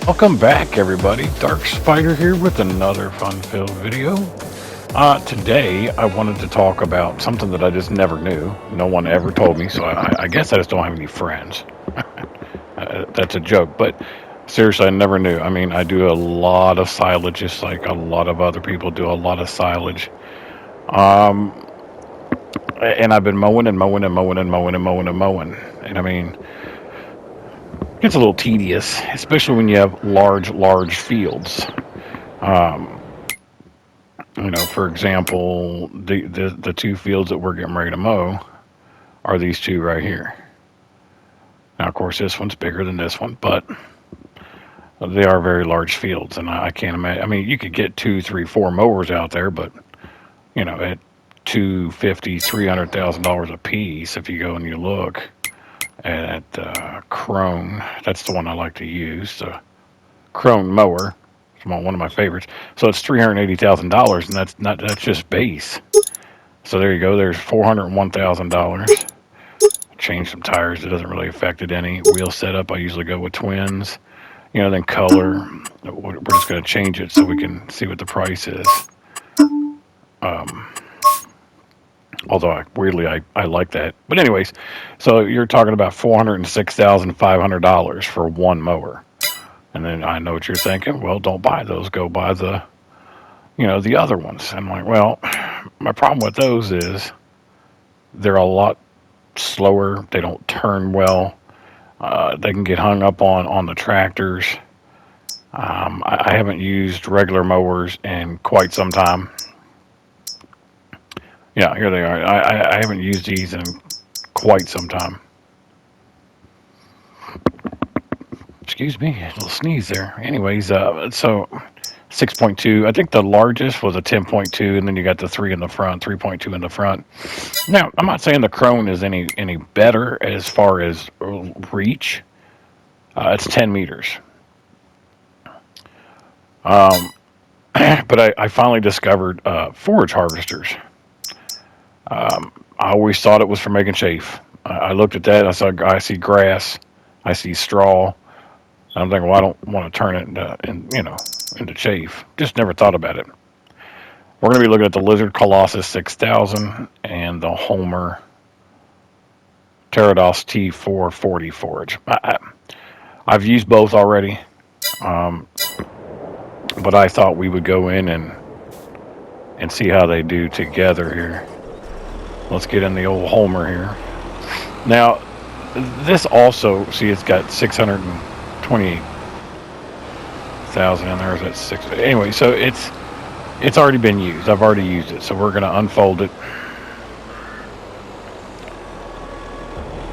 Welcome back, everybody. Dark Spider here with another fun-filled video. Today, I wanted to talk about something that I just never knew. No one ever told me, so I guess I just don't have any friends. That's a joke, but seriously, I never knew. I mean, I do a lot of silage, just like a lot of other people do a lot of silage. Um, and I've been mowing and mowing and mowing and mowing and mowing and mowing. And I mean, it gets a little tedious, especially when you have large fields. Um, for example, the two fields that we're getting ready to mow are these two right here. Now, of course, this one's bigger than this one, but they are very large fields, and I can't imagine. I mean, you could get two, three, four mowers out there, but at $250,000, $300,000 a piece, if you go and you look at Crone, that's the one I like to use. The Crone mower. It's one of my favorites. So it's $380,000, and that's just base. So there you go. There's $401,000. Change some tires. It doesn't really affect it any. Wheel setup. I usually go with twins. Then color. We're just going to change it so we can see what the price is. Although weirdly I like that. But anyways, so you're talking about $406,500 for one mower. And then I know what you're thinking. Well, don't buy those. Go buy the other ones. And I'm like, well, my problem with those is they're a lot slower. They don't turn well. They can get hung up on the tractors. I haven't used regular mowers in quite some time. Yeah, here they are. I haven't used these in quite some time. Excuse me, a little sneeze there. Anyways, so 6.2. I think the largest was a 10.2, and then you got the 3 in the front, 3.2 in the front. Now, I'm not saying the Crone is any better as far as reach. It's 10 meters. But I finally discovered forage harvesters. I always thought it was for making chaff. I looked at that. I see grass. I see straw. I'm thinking, well, I don't want to turn it into chaff. Just never thought about it. We're going to be looking at the Lizard Colossus 6000 and the Homer Pterodos T440 forage. I've used both already, but I thought we would go in and see how they do together here. Let's get in the old Homer here. Now, this also, see, it's got 628,000 in there. Is that 6? Anyway, so it's already been used. I've already used it, so we're going to unfold it.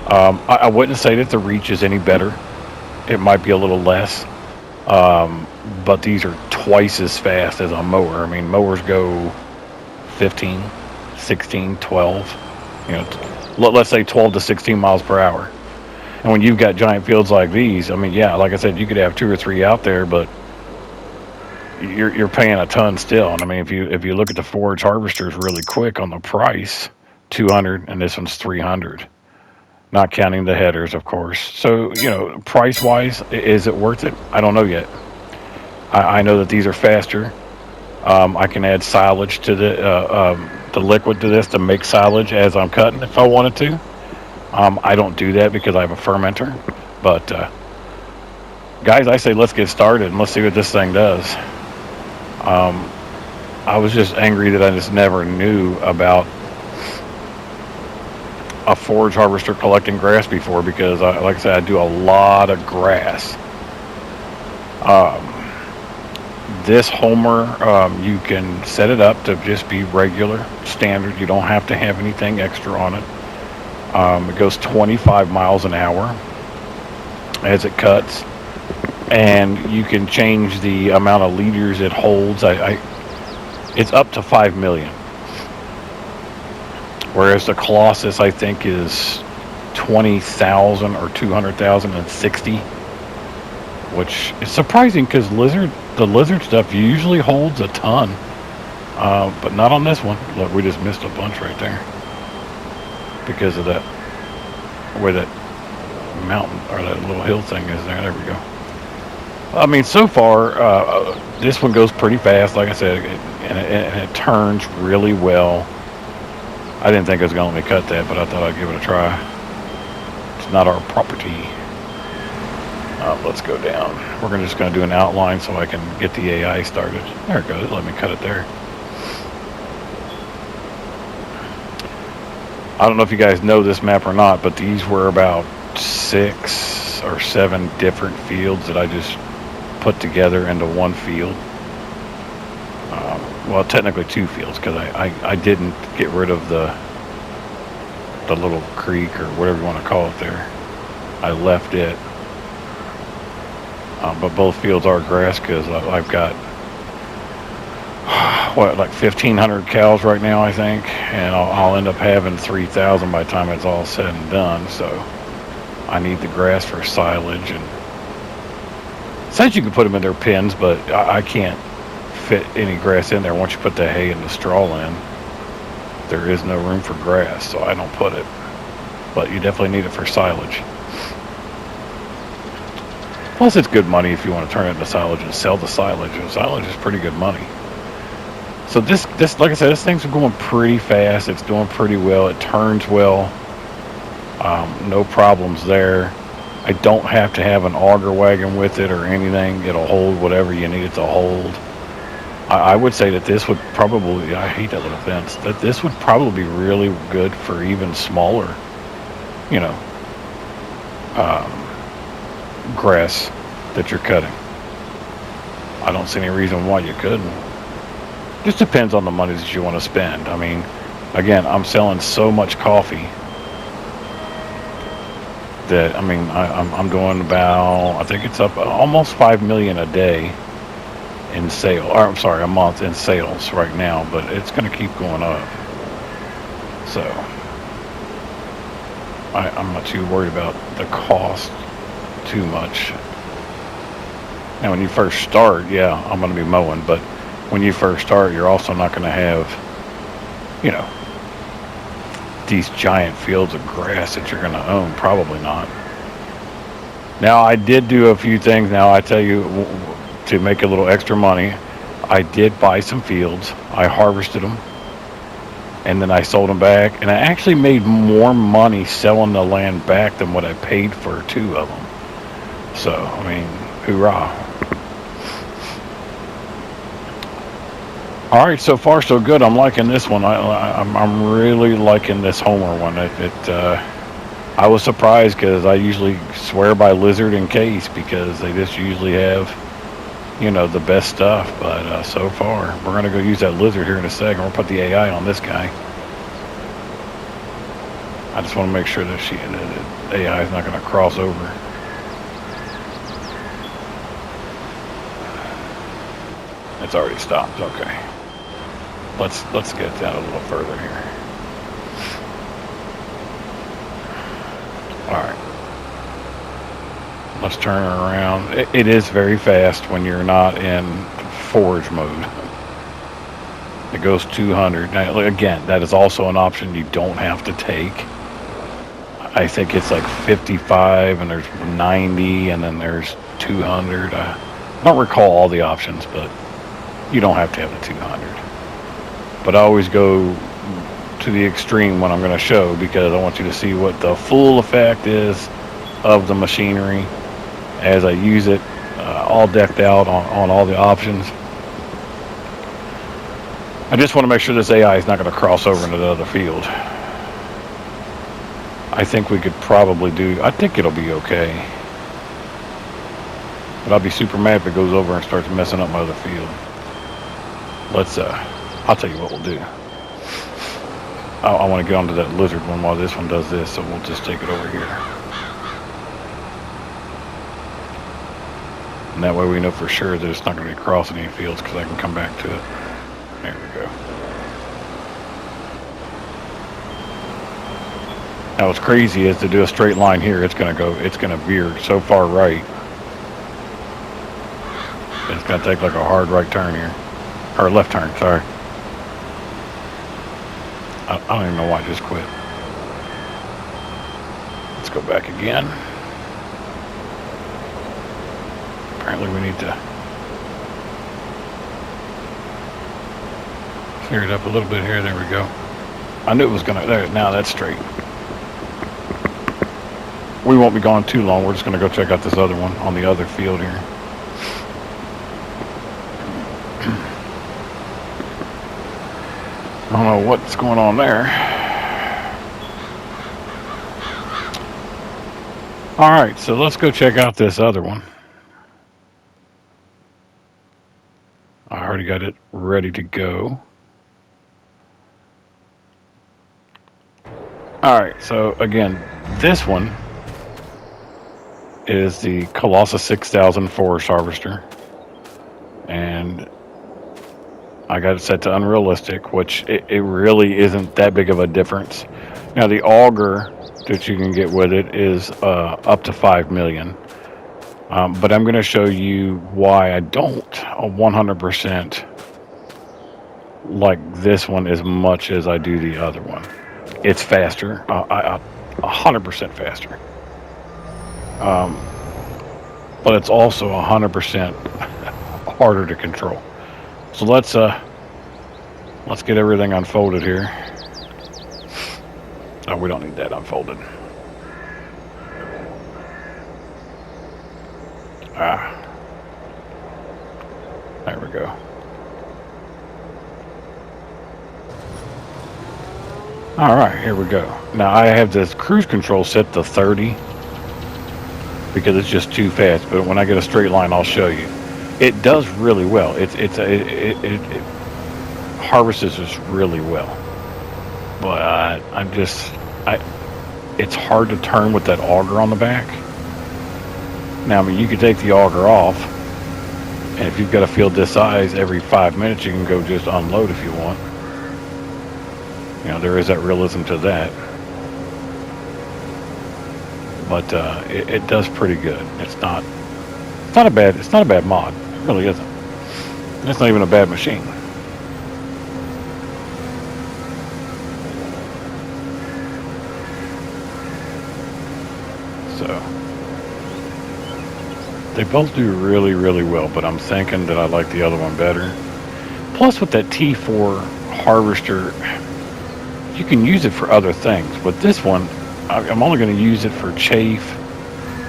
I wouldn't say that the reach is any better. It might be a little less, but these are twice as fast as a mower. I mean, mowers go 15, 16, 12, let's say 12 to 16 miles per hour. And when you've got giant fields like these, I mean, yeah, like I said, you could have 2 or 3 out there, but you're paying a ton still. And I mean, if you look at the forage harvesters really quick on the price, 200, and this one's 300, not counting the headers, of course. So price wise, is it worth it? I don't know yet. I know that these are faster. I can add silage to the liquid to this to make silage as I'm cutting if I wanted to. I don't do that because I have a fermenter. But guys, I say let's get started and let's see what this thing does. I was just angry that I just never knew about a forage harvester collecting grass before because, like I said, I do a lot of grass. This Homer, you can set it up to just be regular, standard. You don't have to have anything extra on it. It goes 25 miles an hour as it cuts, and you can change the amount of liters it holds. It's up to 5 million, whereas the Colossus, I think, is 20,000 or 200,060, which is surprising because the lizard stuff usually holds a ton, but not on this one. Look, we just missed a bunch right there because of where that mountain or that little hill thing is there. There we go. I mean, so far, this one goes pretty fast, like I said, and it turns really well. I didn't think it was going to let me cut that, but I thought I'd give it a try. It's not our property. Let's go down. We're just going to do an outline so I can get the AI started. There it goes. Let me cut it there. I don't know if you guys know this map or not, but these were about 6 or 7 different fields that I just put together into one field. Well, technically 2 fields, because I didn't get rid of the little creek or whatever you want to call it there. I left it. But both fields are grass, because I've got what, like 1,500 cows right now, I think, and I'll end up having 3,000 by the time it's all said and done. So I need the grass for silage, and since you can put them in their pens, but I can't fit any grass in there. Once you put the hay and the straw in, there is no room for grass, so I don't put it. But you definitely need it for silage. Plus, it's good money if you want to turn it into silage and sell the silage. And silage is pretty good money. So this, like I said, this thing's going pretty fast. It's doing pretty well. It turns well. No problems there. I don't have to have an auger wagon with it or anything. It'll hold whatever you need it to hold. I would say that this would probably, I hate that little fence, that this would probably be really good for even smaller, you know, grass that you're cutting. I don't see any reason why you couldn't. Just depends on the money that you want to spend. I mean, again, I'm selling so much coffee that, I mean, I'm doing about, I think it's up almost 5 million a day in sale, or I'm sorry, a month in sales right now, but it's going to keep going up. So I'm not too worried about the cost too much. Now, when you first start, yeah, I'm going to be mowing, but when you first start, you're also not going to have, you know, these giant fields of grass that you're going to own. Probably not. Now, I did do a few things. Now, I tell you, to make a little extra money, I did buy some fields. I harvested them, and then I sold them back, and I actually made more money selling the land back than what I paid for 2 of them. So, I mean, hoorah. All right, so far so good. I'm liking this one. I'm really liking this Homer one. I was surprised, because I usually swear by Lizard and Case, because they just usually have, you know, the best stuff. But so far, we're going to go use that Lizard here in a second. We'll put the AI on this guy. I just want to make sure that the AI is not going to cross over. It's already stopped. Okay. Let's get that a little further here. All right. Let's turn her around. It is very fast when you're not in forage mode. It goes 200. Now, again, that is also an option you don't have to take. I think it's like 55, and there's 90, and then there's 200. I don't recall all the options, but you don't have to have the 200. But I always go to the extreme when I'm going to show, because I want you to see what the full effect is of the machinery as I use it, all decked out on all the options. I just want to make sure this AI is not going to cross over into the other field. I think we could probably I think it'll be okay. But I'll be super mad if it goes over and starts messing up my other field. I'll tell you what we'll do. I want to get onto that Lizard one while this one does this, so we'll just take it over here. And that way we know for sure that it's not going to be crossing any fields, because I can come back to it. There we go. Now what's crazy is to do a straight line here, it's going to veer so far right. It's going to take like a hard right turn here. Or left turn, sorry. I don't even know why I just quit. Let's go back again. Apparently we need to clear it up a little bit here. There we go. I knew it was gonna, there, now that's straight. We won't be gone too long. We're just gonna go check out this other one on the other field here. I don't know what's going on there. All right, so let's go check out this other one. I already got it ready to go. All right, so again, this one is the Colossus 6000 Forage Harvester. And I got it set to unrealistic, which it really isn't that big of a difference. Now, the auger that you can get with it is up to 5 million. But I'm going to show you why I don't 100% like this one as much as I do the other one. It's faster, 100% faster. But it's also 100% harder to control. So let's get everything unfolded here. Oh, we don't need that unfolded. There we go. All right, here we go. Now I have this cruise control set to 30 because it's just too fast. But when I get a straight line, I'll show you. It does really well. It harvests just really well. But it's hard to turn with that auger on the back. Now, I mean, you could take the auger off, and if you've got a field this size, every 5 minutes you can go just unload if you want. You know, there is that realism to that. But it does pretty good. It's not a bad mod. It really isn't. It's not even a bad machine. So they both do really, really well, but I'm thinking that I like the other one better. Plus, with that T4 harvester, you can use it for other things. With this one, I'm only going to use it for chaff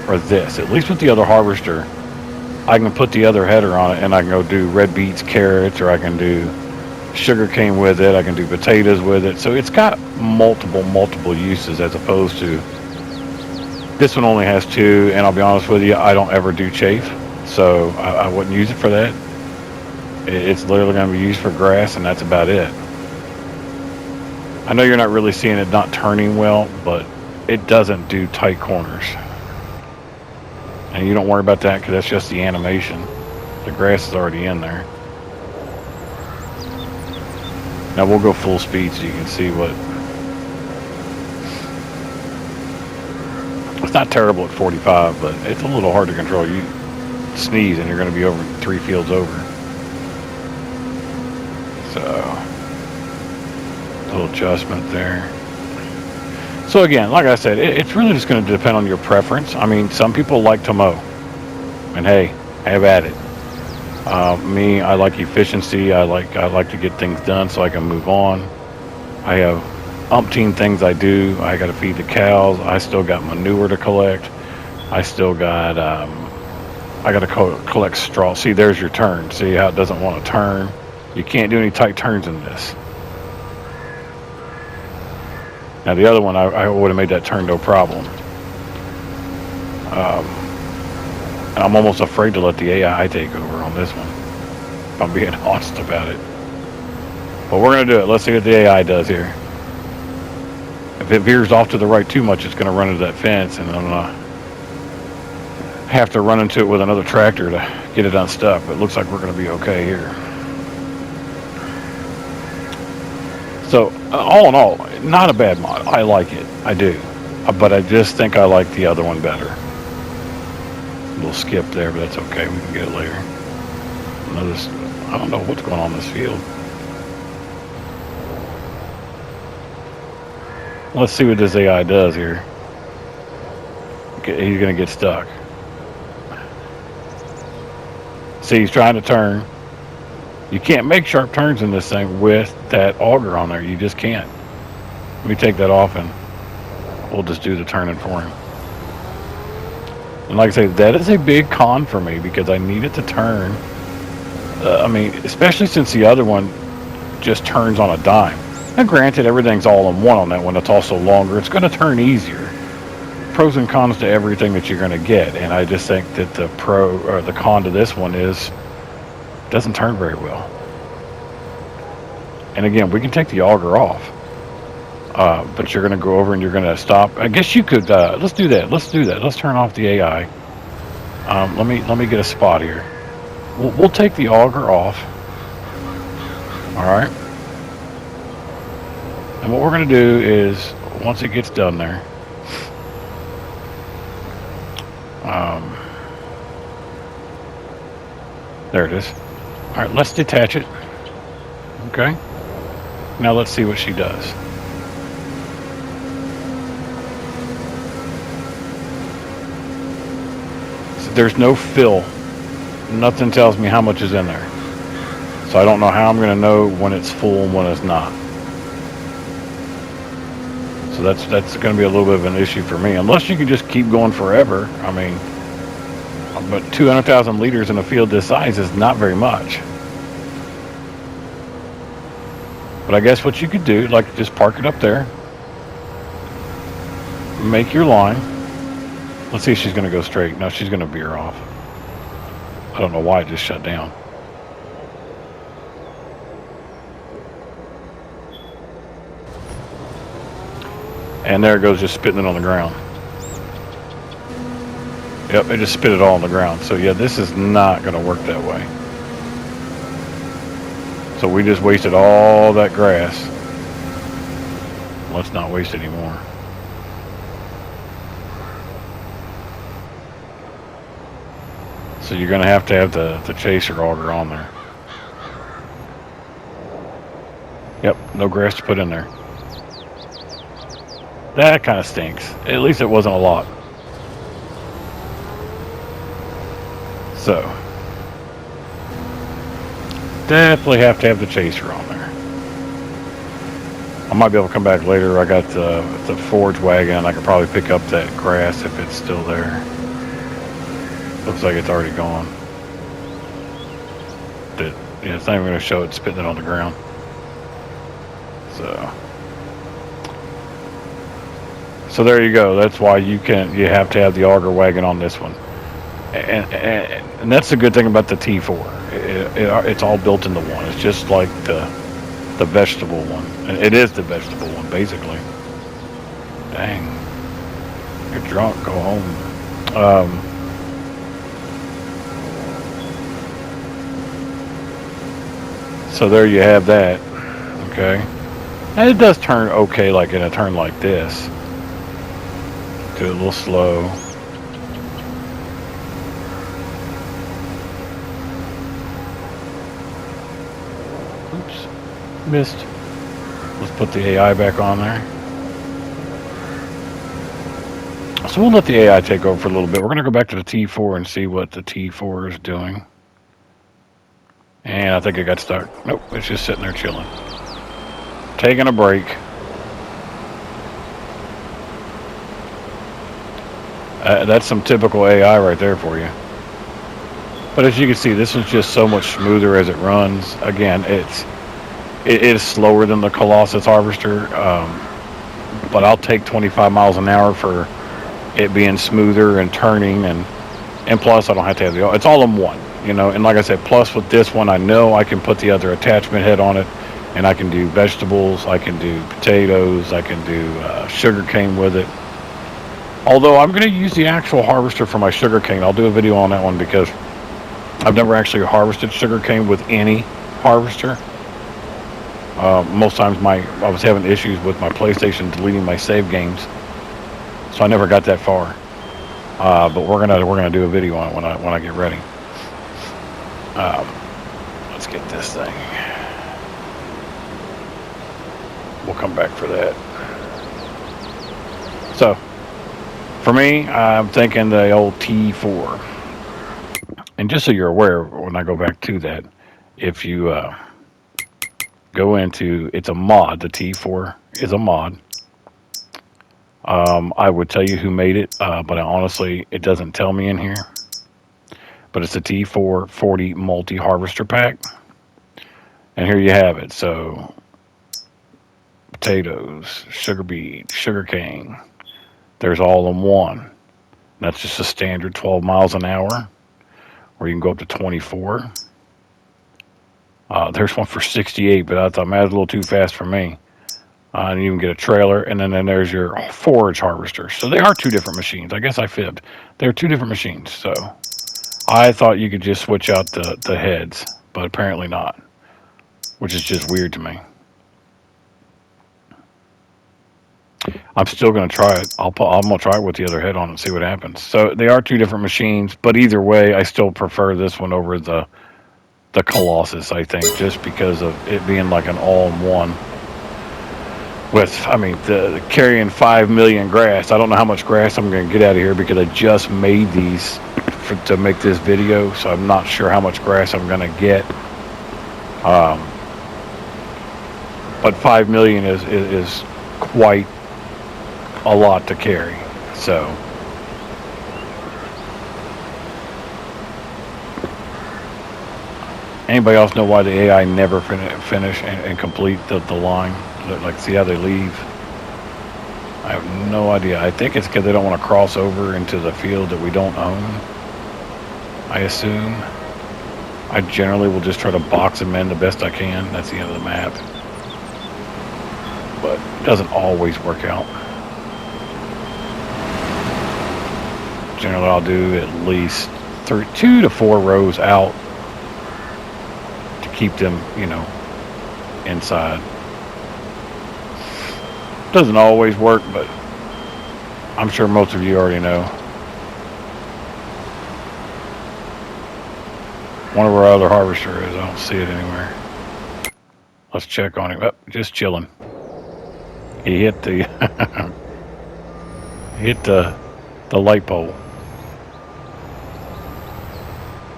or this. At least with the other harvester, I can put the other header on it and I can go do red beets, carrots, or I can do sugar cane with it. I can do potatoes with it. So it's got multiple uses, as opposed to this one only has 2. And I'll be honest with you, I don't ever do chaff, so I wouldn't use it for that. It's literally going to be used for grass, and that's about it. I know you're not really seeing it not turning well, but it doesn't do tight corners. And you don't worry about that because that's just the animation. The grass is already in there. Now we'll go full speed so you can see what... It's not terrible at 45, but it's a little hard to control. You sneeze and you're going to be over 3 fields over. So, a little adjustment there. So again, like I said, it's really just going to depend on your preference. I mean, some people like to mow, and hey, have at it. Me, I like efficiency. I like to get things done so I can move on. I have umpteen things I do. I got to feed the cows. I still got manure to collect. I still got I got to collect straw. See, there's your turn. See how it doesn't want to turn. You can't do any tight turns in this. Now the other one, I would have made that turn no problem. And I'm almost afraid to let the AI take over on this one, if I'm being honest about it. But we're going to do it. Let's see what the AI does here. If it veers off to the right too much, it's going to run into that fence, and I'm going to have to run into it with another tractor to get it unstuck. But it looks like we're going to be okay here. So, all in all, not a bad mod. I like it. I do. But I just think I like the other one better. A little skip there, but that's okay. We can get it later. I don't know what's going on in this field. Let's see what this AI does here. Okay, he's going to get stuck. See, he's trying to turn. You can't make sharp turns in this thing with that auger on there. You just can't. Let me take that off and we'll just do the turning for him. And like I say, that is a big con for me because I need it to turn. I mean, especially since the other one just turns on a dime. Now, granted, everything's all in one on that one. It's also longer. It's going to turn easier. Pros and cons to everything that you're going to get, and I just think that the pro or the con to this one is it doesn't turn very well. And again, we can take the auger off, but you're going to go over and you're going to stop. I guess you could. Let's do that. Let's do that. Let's turn off the AI. Let me get a spot here. We'll take the auger off. All right. And what we're going to do is once it gets done there. There it is. All right, let's detach it. Okay. Now let's see what she does. So there's no fill. Nothing tells me how much is in there. So I don't know how I'm going to know when it's full and when it's not. So that's going to be a little bit of an issue for me. Unless you can just keep going forever. I mean, but 200,000 liters in a field this size is not very much. But I guess what you could do, like just park it up there. Make your line. Let's see if she's going to go straight. No, she's going to veer off. I don't know why it just shut down. And there it goes, just spitting it on the ground. Yep, it just spit it all on the ground. So yeah, this is not going to work that way. So we just wasted all that grass. Let's not waste any more. So you're going to have the chaser auger on there. Yep, no grass to put in there. That kind of stinks. At least it wasn't a lot. So, definitely have to have the chaser on there. I might be able to come back later. I got the forage wagon. I could probably pick up that grass if it's still there. Looks like it's already gone. Yeah, it's not even going to show it spitting it on the ground. So there you go. That's why you have to have the auger wagon on this one. And that's the good thing about the T4. It's all built into one. It's just like the vegetable one. And it is the vegetable one, basically. Dang. You're drunk. Go home. So there you have that. Okay. And it does turn okay, like in a turn like this. Do it a little slow. Oops, missed. Let's put the AI back on there. So we'll let the AI take over for a little bit. We're going to go back to the T4 and see what the T4 is doing. And I think it got stuck. Nope, it's just sitting there chilling. Taking a break. That's some typical AI right there for you. But as you can see, this is just so much smoother as it runs. Again, it is slower than the Colossus Harvester, but I'll take 25 miles an hour for it being smoother and turning, and plus I don't have to have it's all in one, you know. And like I said, plus with this one, I know I can put the other attachment head on it, and I can do vegetables, I can do potatoes, I can do sugar cane with it. Although I'm going to use the actual harvester for my sugar cane. I'll do a video on that one because I've never actually harvested sugar cane with any harvester. Most times I was having issues with my PlayStation deleting my save games, so I never got that far. But we're gonna do a video on it when I get ready. Let's get this thing. We'll come back for that. So, for me, I'm thinking the old T4. And just so you're aware, when I go back to that, if you go into, it's a mod, the T4 is a mod. I would tell you who made it, but honestly, it doesn't tell me in here. But it's a T440 multi-harvester pack. And here you have it. So, potatoes, sugar beet, sugar cane. There's all in one. That's just a standard 12 miles an hour, or you can go up to 24. There's one for 68, but I thought, man, that's a little too fast for me. And you can get a trailer, and then there's your forage harvester. So they are two different machines. I guess I fibbed. They're two different machines. So I thought you could just switch out the heads, but apparently not, which is just weird to me. I'm still going to try it. I'm going to try it with the other head on and see what happens. So they are two different machines, but either way, I still prefer this one over the Colossus, I think, just because of it being like an all-in-one. With, I mean, the carrying 5 million grass. I don't know how much grass I'm going to get out of here because I just made these to make this video, so I'm not sure how much grass I'm going to get. But 5 million is quite a lot to carry. So anybody else know why the AI never finish and complete the line? Like, see how they leave? I have no idea. I think it's because they don't want to cross over into the field that we don't own, I assume. I generally will just try to box them in the best I can. That's the end of the map. But it doesn't always work out. Generally, I'll do at least 2 to 4 rows out to keep them, inside. Doesn't always work, but I'm sure most of you already know. One of our other harvester is. I don't see it anywhere. Let's check on him. Oh, just chilling. He hit the the light pole.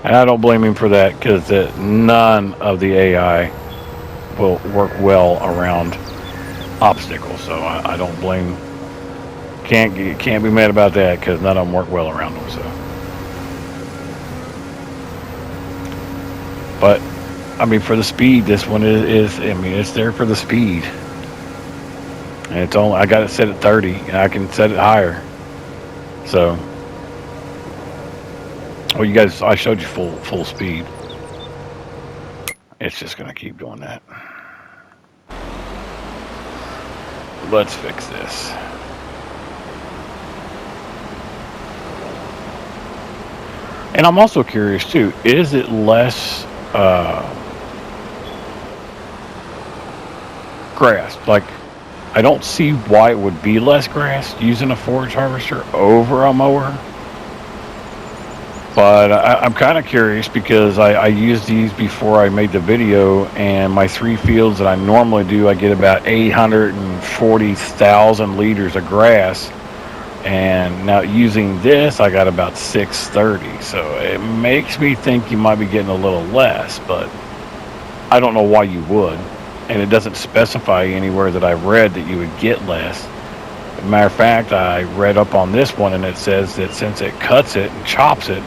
And I don't blame him for that, because none of the AI will work well around obstacles. So I don't blame. Can't be mad about that, because none of them work well around them. So, but I mean, for the speed, this one is. I mean, it's there for the speed, and it's only. I got it set at 30, and I can set it higher. So. Well, you guys, I showed you full speed. It's just going to keep doing that. Let's fix this. And I'm also curious too, is it less grass? Like, I don't see why it would be less grass using a forage harvester over a mower. But I'm kind of curious, because I used these before I made the video, and my 3 fields that I normally do, I get about 840,000 liters of grass. And now using this, I got about 630. So it makes me think you might be getting a little less, but I don't know why you would. And it doesn't specify anywhere that I read that you would get less. As a matter of fact, I read up on this one, and it says that since it cuts it and chops it,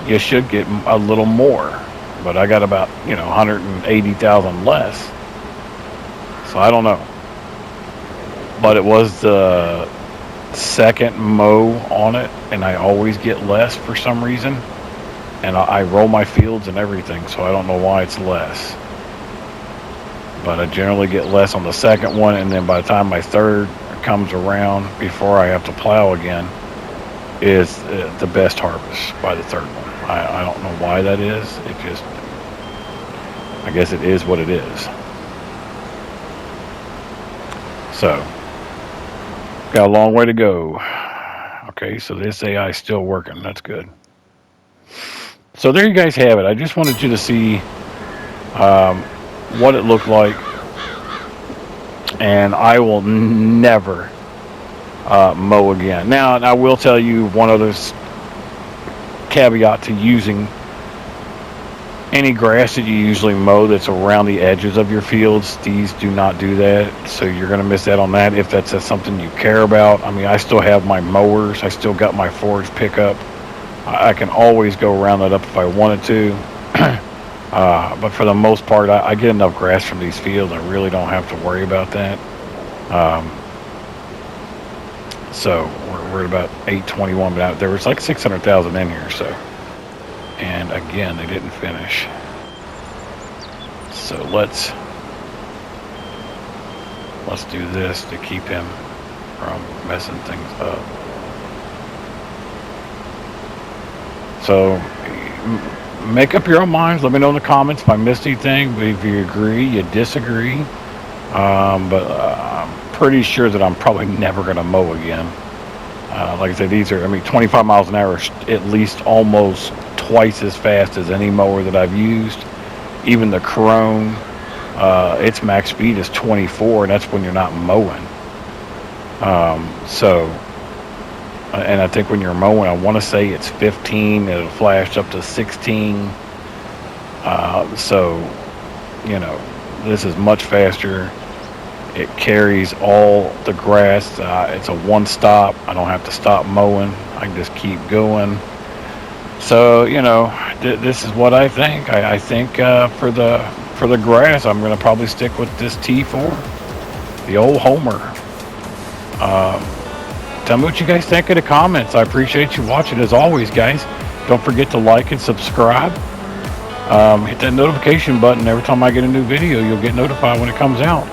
you should get a little more. But I got about 180,000 less. So I don't know. But it was the second mow on it, and I always get less for some reason. And I roll my fields and everything, so I don't know why it's less. But I generally get less on the second one, and then by the time my third comes around, before I have to plow again, is the best harvest by the third one. I don't know why that is. It just, I guess it is what it is. So, got a long way to go. Okay, so this AI is still working. That's good. So there you guys have it. I just wanted you to see what it looked like. And I will never mow again. Now, I will tell you one other caveat to using any grass that you usually mow that's around the edges of your fields. These do not do that, so you're going to miss out on that if that's something you care about. I mean, I still have my mowers. I still got my forage pickup. I can always go around that up if I wanted to. But for the most part, I get enough grass from these fields. I really don't have to worry about that. So we're at about 821, but there was like 600,000 in here, so. And again, they didn't finish. So let's do this to keep him from messing things up. So make up your own minds. Let me know in the comments if I missed anything, if you agree, you disagree. But I'm pretty sure that I'm probably never going to mow again. Like I said, these are, 25 miles an hour is at least almost twice as fast as any mower that I've used. Even the Crone, its max speed is 24, and that's when you're not mowing. And I think when you're mowing, I want to say it's 15. It'll flash up to 16. So, this is much faster. It carries all the grass. It's a one-stop. I don't have to stop mowing. I can just keep going. So, this is what I think. I think for the grass, I'm going to probably stick with this T4, the old Homer. Tell me what you guys think in the comments. I appreciate you watching as always, guys. Don't forget to like and subscribe. Hit that notification button. Every time I get a new video, you'll get notified when it comes out.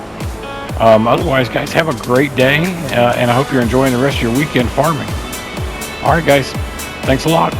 Otherwise, guys, have a great day, and I hope you're enjoying the rest of your weekend farming. All right, guys. Thanks a lot.